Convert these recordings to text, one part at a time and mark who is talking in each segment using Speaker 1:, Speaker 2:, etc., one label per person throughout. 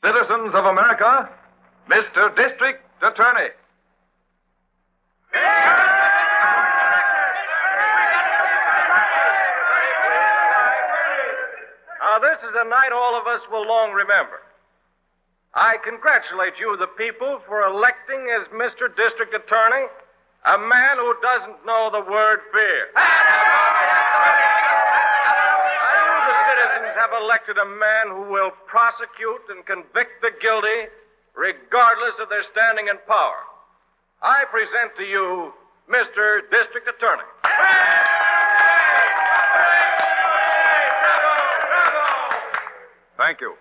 Speaker 1: Citizens of America, Mr. District Attorney. Now, this is a night all of us will long remember. I congratulate you, the people, for electing as Mr. District Attorney a man who doesn't know the word fear. You, the citizens, have elected a man who will prosecute and convict the guilty regardless of their standing in power. I present to you Mr. District Attorney.
Speaker 2: Thank you.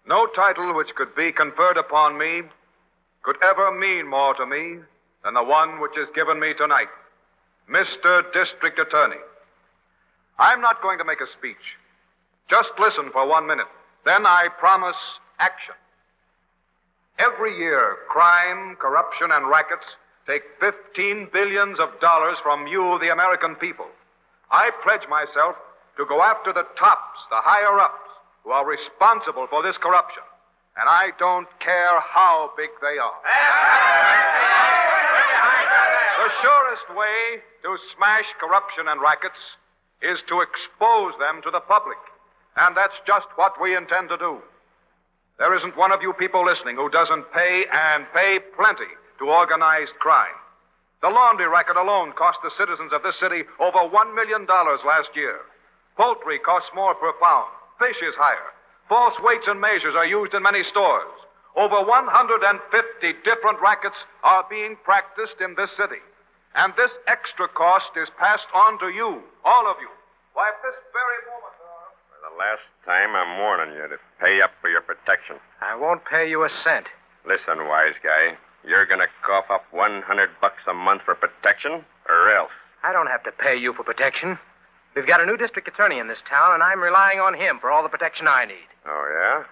Speaker 2: No title which could be conferred upon me could ever mean more to me than the one which is given me tonight, Mr. District Attorney. I'm not going to make a speech. Just listen for 1 minute. Then I promise action. Every year, crime, corruption, and rackets take $15 billion from you, the American people. I pledge myself to go after the tops, the higher-ups, who are responsible for this corruption. And I don't care how big they are. The surest way to smash corruption and rackets is to expose them to the public. And that's just what we intend to do. There isn't one of you people listening who doesn't pay, and pay plenty, to organized crime. The laundry racket alone cost the citizens of this city over $1 million last year. Poultry costs more per pound. Fish is higher. False weights and measures are used in many stores. Over 150 different rackets are being practiced in this city. And this extra cost is passed on to you, all of you. Why, at this very moment,
Speaker 3: For the last time, I'm warning you to pay up for your protection.
Speaker 4: I won't pay you a cent.
Speaker 3: Listen, wise guy. You're going to cough up $100 a month for protection, or else.
Speaker 4: I don't have to pay you for protection. We've got a new district attorney in this town, and I'm relying on him for all the protection I need.
Speaker 3: Oh, yeah?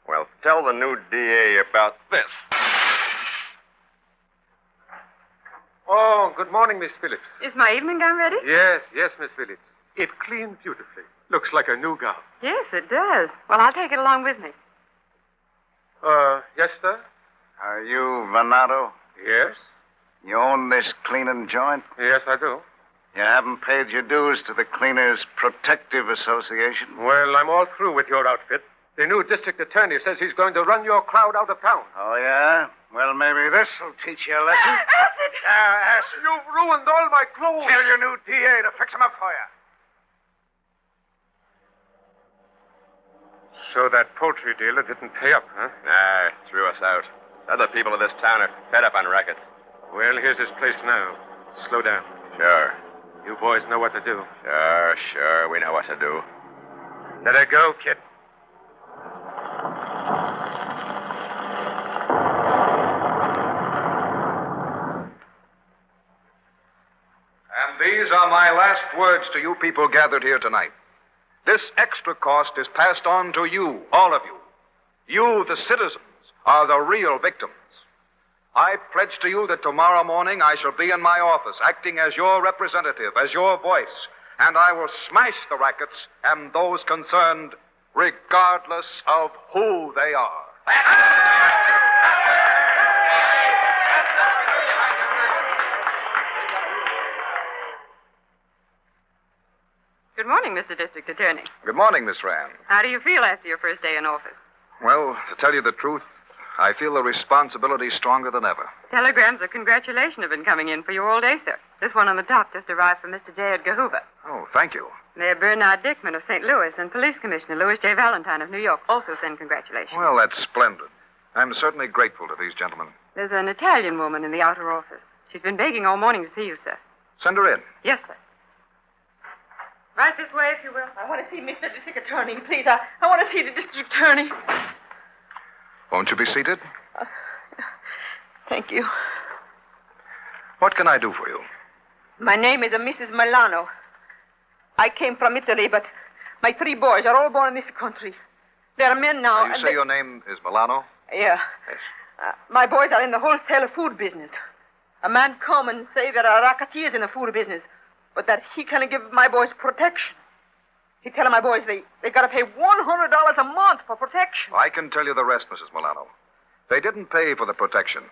Speaker 3: Well, tell the new DA about this.
Speaker 5: Oh, good morning, Miss Phillips.
Speaker 6: Is my evening gown ready?
Speaker 5: Yes, Miss Phillips. It cleaned beautifully. Looks like a new gown.
Speaker 6: Yes, it does. Well, I'll take it along with me.
Speaker 5: Yes, sir?
Speaker 7: Are you Venado?
Speaker 5: Yes?
Speaker 7: You own this cleaning joint?
Speaker 5: Yes, I do.
Speaker 7: You haven't paid your dues to the Cleaners Protective Association?
Speaker 5: Well, I'm all through with your outfit. The new district attorney says he's going to run your crowd out of town.
Speaker 7: Oh, yeah? Well, maybe this'll teach you a lesson.
Speaker 6: Acid!
Speaker 7: Acid.
Speaker 5: You've ruined all my clothes.
Speaker 7: Tell your new DA to fix them up for you.
Speaker 5: So that poultry dealer didn't pay up, huh?
Speaker 3: Nah, threw us out. Other people of this town are fed up on rackets.
Speaker 5: Well, here's his place now. Slow down.
Speaker 3: Sure.
Speaker 5: You boys know what to do.
Speaker 3: Sure. We know what to do.
Speaker 5: Let her go, kid.
Speaker 2: And these are my last words to you people gathered here tonight. This extra cost is passed on to you, all of you. You, the citizens, are the real victims. I pledge to you that tomorrow morning I shall be in my office, acting as your representative, as your voice, and I will smash the rackets and those concerned, regardless of who they are.
Speaker 6: Good morning, Mr. District Attorney.
Speaker 2: Good morning, Miss Rand.
Speaker 6: How do you feel after your first day in office?
Speaker 2: Well, to tell you the truth, I feel the responsibility stronger than ever.
Speaker 6: Telegrams of congratulation have been coming in for you all day, sir. This one on the top just arrived from Mr. J. Edgar Hoover.
Speaker 2: Oh, thank you.
Speaker 6: Mayor Bernard Dickman of St. Louis and Police Commissioner Louis J. Valentine of New York also send congratulations.
Speaker 2: Well, that's splendid. I'm certainly grateful to these gentlemen.
Speaker 6: There's an Italian woman in the outer office. She's been begging all morning to see you, sir.
Speaker 2: Send her in.
Speaker 6: Yes, sir. Right this way, if you will. I want to see Mr. District Attorney, please. I want to see the District Attorney.
Speaker 2: Won't you be seated?
Speaker 6: Thank you.
Speaker 2: What can I do for you?
Speaker 6: My name is Mrs. Milano. I came from Italy, but my 3 boys are all born in this country. They're men now.
Speaker 2: You say your name is Milano?
Speaker 6: Yeah.
Speaker 2: Yes.
Speaker 6: My boys are in the wholesale food business. A man come and say there are racketeers in the food business, but that he can give my boys protection. He telling my boys they got to pay $100 a month for protection.
Speaker 2: I can tell you the rest, Mrs. Milano. They didn't pay for the protection,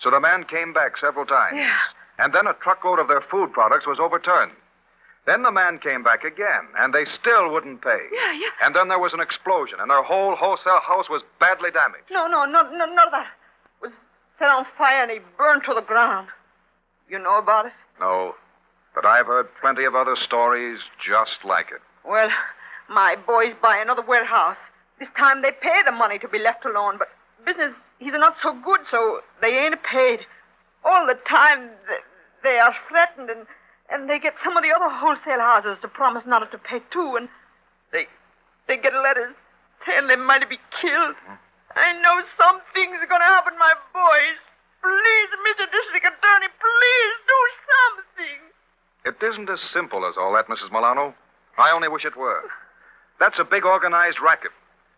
Speaker 2: so the man came back several times.
Speaker 6: Yeah.
Speaker 2: And then a truckload of their food products was overturned. Then the man came back again, and they still wouldn't pay.
Speaker 6: Yeah.
Speaker 2: And then there was an explosion, and their whole wholesale house was badly damaged.
Speaker 6: No, none of that. It was set on fire and he burned to the ground. You know about it?
Speaker 2: No, but I've heard plenty of other stories just like it.
Speaker 6: Well, my boys buy another warehouse. This time they pay the money to be left alone, but business is not so good, so they ain't paid. All the time they are threatened, and they get some of the other wholesale houses to promise not to pay too, and they get letters saying they might be killed. I know something's going to happen, my boys. Please, Mr. District Attorney, please do something.
Speaker 2: It isn't as simple as all that, Mrs. Milano. I only wish it were. That's a big organized racket.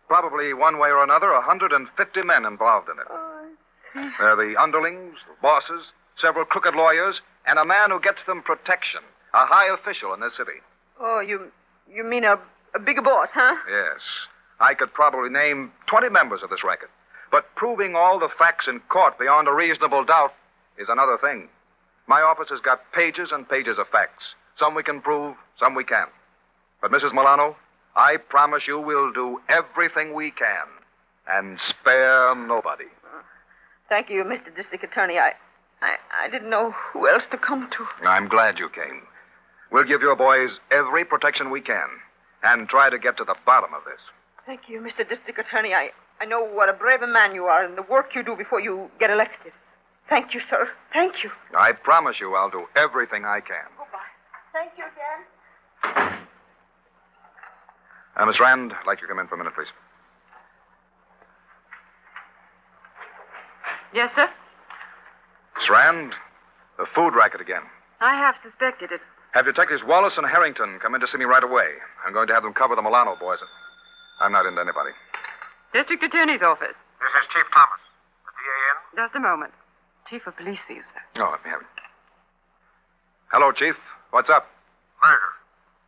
Speaker 2: Probably one way or another, 150 men involved in it. They're the underlings, the bosses, several crooked lawyers, and a man who gets them protection, a high official in this city.
Speaker 6: Oh, you mean a big boss, huh?
Speaker 2: Yes. I could probably name 20 members of this racket. But proving all the facts in court beyond a reasonable doubt is another thing. My office has got pages and pages of facts. Some we can prove, some we can't. But, Mrs. Milano, I promise you we'll do everything we can and spare nobody.
Speaker 6: Thank you, Mr. District Attorney. I didn't know who else to come to.
Speaker 2: I'm glad you came. We'll give your boys every protection we can and try to get to the bottom of this.
Speaker 6: Thank you, Mr. District Attorney. I know what a brave man you are and the work you do before you get elected. Thank you, sir. Thank you.
Speaker 2: I promise you I'll do everything I can.
Speaker 6: Goodbye. Thank you again.
Speaker 2: Miss Rand, I'd like you to come in for a minute, please.
Speaker 8: Yes, sir?
Speaker 2: Miss Rand, the food racket again.
Speaker 8: I have suspected it.
Speaker 2: Have Detectives Wallace and Harrington come in to see me right away. I'm going to have them cover the Milano boys. I'm not into anybody.
Speaker 8: District Attorney's office.
Speaker 9: This is Chief Thomas. The DA in?
Speaker 8: Just a moment. Chief of Police for you, sir.
Speaker 2: Oh, let me have it. Hello, Chief. What's up?
Speaker 9: Murder.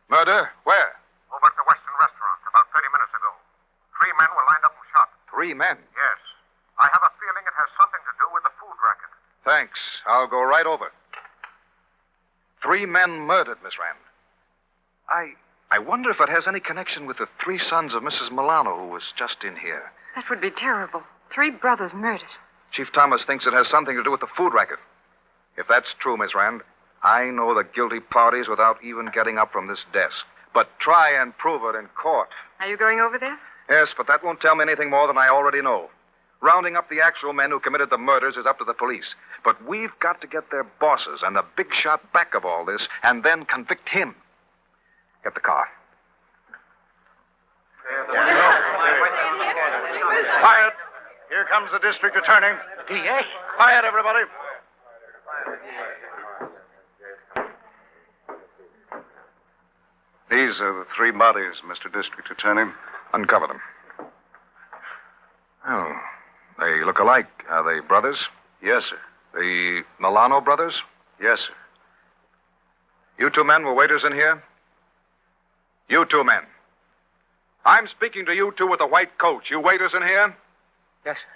Speaker 2: Murder? Where?
Speaker 9: Over at the Western Restaurant about 30 minutes ago. 3 men were lined up and shot.
Speaker 2: 3 men?
Speaker 9: Yes. I have a feeling it has something to do with the food racket.
Speaker 2: Thanks. I'll go right over. 3 men murdered, Miss Rand. I wonder if it has any connection with the 3 sons of Mrs. Milano who was just in here.
Speaker 8: That would be terrible. 3 brothers murdered.
Speaker 2: Chief Thomas thinks it has something to do with the food racket. If that's true, Miss Rand, I know the guilty parties without even getting up from this desk. But try and prove it in court.
Speaker 8: Are you going over there?
Speaker 2: Yes, but that won't tell me anything more than I already know. Rounding up the actual men who committed the murders is up to the police. But we've got to get their bosses and the big shot back of all this and then convict him. Get the car.
Speaker 7: Quiet. Here comes the district attorney.
Speaker 4: DA?
Speaker 7: Quiet, everybody. These are the 3 bodies, Mr. District Attorney.
Speaker 2: Uncover them. Oh, they look alike. Are they brothers?
Speaker 7: Yes, sir.
Speaker 2: The Milano brothers?
Speaker 7: Yes, sir.
Speaker 2: You 2 men were waiters in here? You 2 men. I'm speaking to you 2 with the white coats. You waiters in here?
Speaker 4: Yes, sir.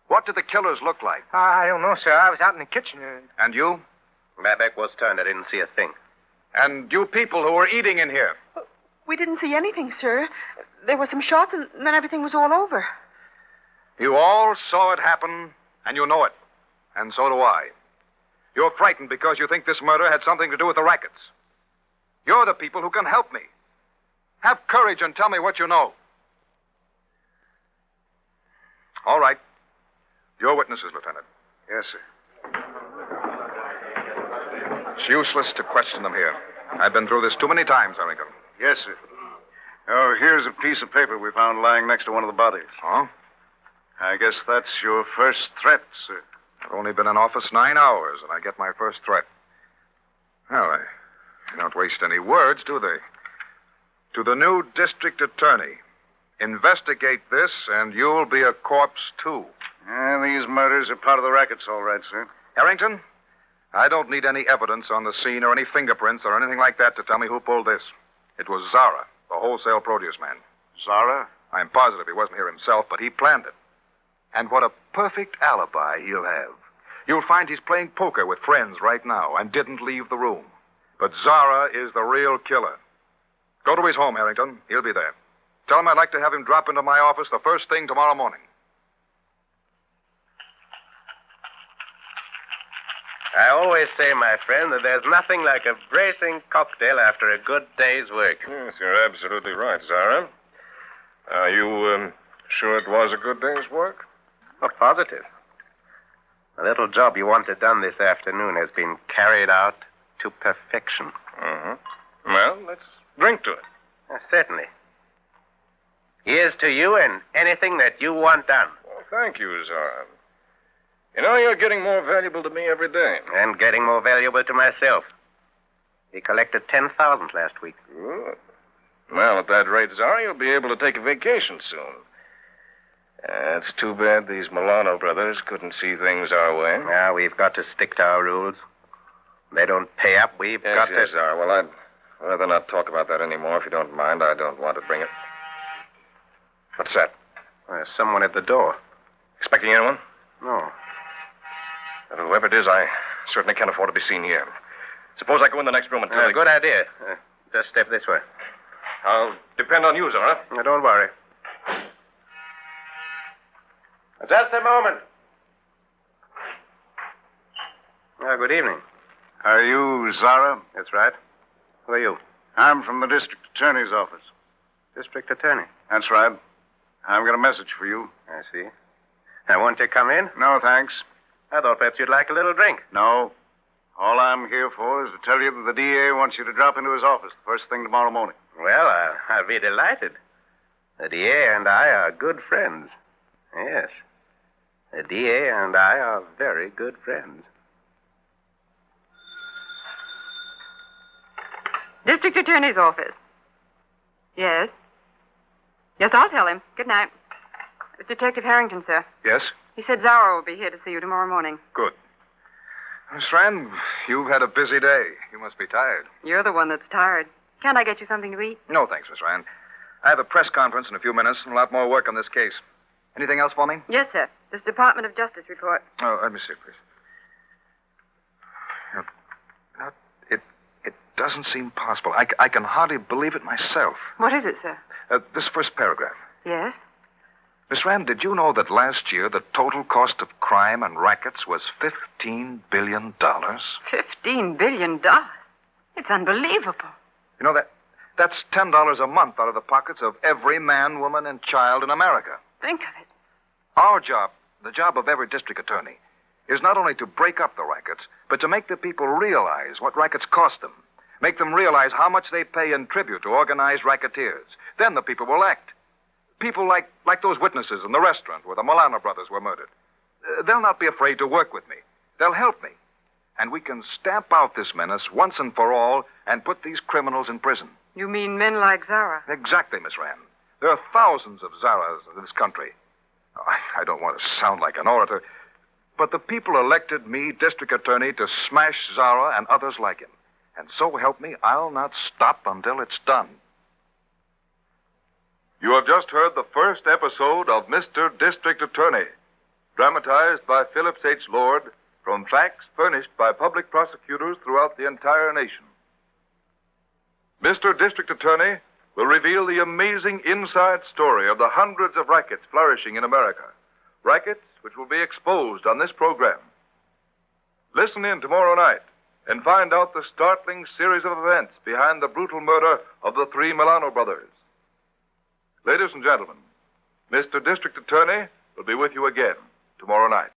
Speaker 2: What did the killers look like?
Speaker 4: I don't know, sir. I was out in the kitchen.
Speaker 2: And you?
Speaker 3: My back was turned. I didn't see a thing.
Speaker 2: And you people who were eating in here?
Speaker 6: We didn't see anything, sir. There were some shots, and then everything was all over.
Speaker 2: You all saw it happen, and you know it. And so do I. You're frightened because you think this murder had something to do with the rackets. You're the people who can help me. Have courage and tell me what you know. All right. Your witnesses, Lieutenant.
Speaker 7: Yes, sir.
Speaker 2: It's useless to question them here. I've been through this too many times, Harrington.
Speaker 7: Yes, sir. Oh, here's a piece of paper we found lying next to one of the bodies.
Speaker 2: Oh?
Speaker 7: I guess that's your first threat, sir.
Speaker 2: I've only been in office 9 hours, and I get my first threat. Well, they don't waste any words, do they? To the new district attorney, investigate this, and you'll be a corpse, too.
Speaker 7: These murders are part of the rackets, all right, sir.
Speaker 2: Harrington, I don't need any evidence on the scene or any fingerprints or anything like that to tell me who pulled this. It was Zara. the wholesale produce man.
Speaker 7: Zara?
Speaker 2: I'm positive he wasn't here himself, but he planned it. And what a perfect alibi he'll have. You'll find he's playing poker with friends right now and didn't leave the room. But Zara is the real killer. Go to his home, Harrington. He'll be there. Tell him I'd like to have him drop into my office the first thing tomorrow morning.
Speaker 10: I always say, my friend, that there's nothing like a bracing cocktail after a good day's work.
Speaker 1: Yes, you're absolutely right, Zara. Are you sure it was a good day's work?
Speaker 10: Oh, positive. The little job you wanted done this afternoon has been carried out to perfection.
Speaker 1: Mm-hmm. Well, let's drink to it.
Speaker 10: Certainly. Here's to you and anything that you want done.
Speaker 1: Well, thank you, Zara. You know, you're getting more valuable to me every day.
Speaker 10: And getting more valuable to myself. We collected 10,000 last week.
Speaker 1: Good. Well, at that rate, Zara, you'll be able to take a vacation soon. It's too bad these Milano brothers couldn't see things our way.
Speaker 10: Now, we've got to stick to our rules. They don't pay up. We've got to...
Speaker 1: Yes, Zara. Well, I'd rather not talk about that anymore, if you don't mind. I don't want to bring it. What's that?
Speaker 10: There's someone at the door.
Speaker 1: Expecting anyone?
Speaker 10: No.
Speaker 1: Well, whoever it is, I certainly can't afford to be seen here. Suppose I go in the next room and tell you...
Speaker 10: Good idea. Just step this way.
Speaker 1: I'll depend on you, Zara.
Speaker 10: Now, don't worry. Just a moment. Good evening.
Speaker 7: Are you Zara?
Speaker 10: That's right. Who are you?
Speaker 7: I'm from the district attorney's office.
Speaker 10: District attorney.
Speaker 7: That's right. I've got a message for you.
Speaker 10: I see. I want you to come in.
Speaker 7: No, thanks.
Speaker 10: I thought perhaps you'd like a little drink.
Speaker 7: No. All I'm here for is to tell you that the DA wants you to drop into his office the first thing tomorrow morning.
Speaker 10: Well, I'll be delighted. The DA and I are good friends. Yes. The DA and I are very good friends.
Speaker 8: District Attorney's office. Yes? Yes, I'll tell him. Good night. It's Detective Harrington, sir.
Speaker 2: Yes?
Speaker 8: He said Zara will be here to see you tomorrow morning.
Speaker 2: Good. Miss Rand, you've had a busy day. You must be tired.
Speaker 8: You're the one that's tired. Can't I get you something to eat?
Speaker 2: No, thanks, Miss Rand. I have a press conference in a few minutes and a lot more work on this case. Anything else for me?
Speaker 8: Yes, sir. This Department of Justice report.
Speaker 2: Oh, let me see, please. It doesn't seem possible. I can hardly believe it myself.
Speaker 8: What is it, sir?
Speaker 2: This first paragraph.
Speaker 8: Yes?
Speaker 2: Miss Rand, did you know that last year the total cost of crime and rackets was $15 billion?
Speaker 8: $15 billion? It's unbelievable.
Speaker 2: You know, that's $10 a month out of the pockets of every man, woman, and child in America.
Speaker 8: Think of it.
Speaker 2: Our job, the job of every district attorney, is not only to break up the rackets, but to make the people realize what rackets cost them. Make them realize how much they pay in tribute to organized racketeers. Then the people will act. People like those witnesses in the restaurant where the Milano brothers were murdered. They'll not be afraid to work with me. They'll help me. And we can stamp out this menace once and for all and put these criminals in prison.
Speaker 8: You mean men like Zara?
Speaker 2: Exactly, Miss Rand. There are thousands of Zaras in this country. I don't want to sound like an orator, but the people elected me district attorney to smash Zara and others like him. And so help me, I'll not stop until it's done.
Speaker 11: You have just heard the first episode of Mr. District Attorney, dramatized by Phillips H. Lord from facts furnished by public prosecutors throughout the entire nation. Mr. District Attorney will reveal the amazing inside story of the hundreds of rackets flourishing in America, rackets which will be exposed on this program. Listen in tomorrow night and find out the startling series of events behind the brutal murder of the three Milano brothers. Ladies and gentlemen, Mr. District Attorney will be with you again tomorrow night.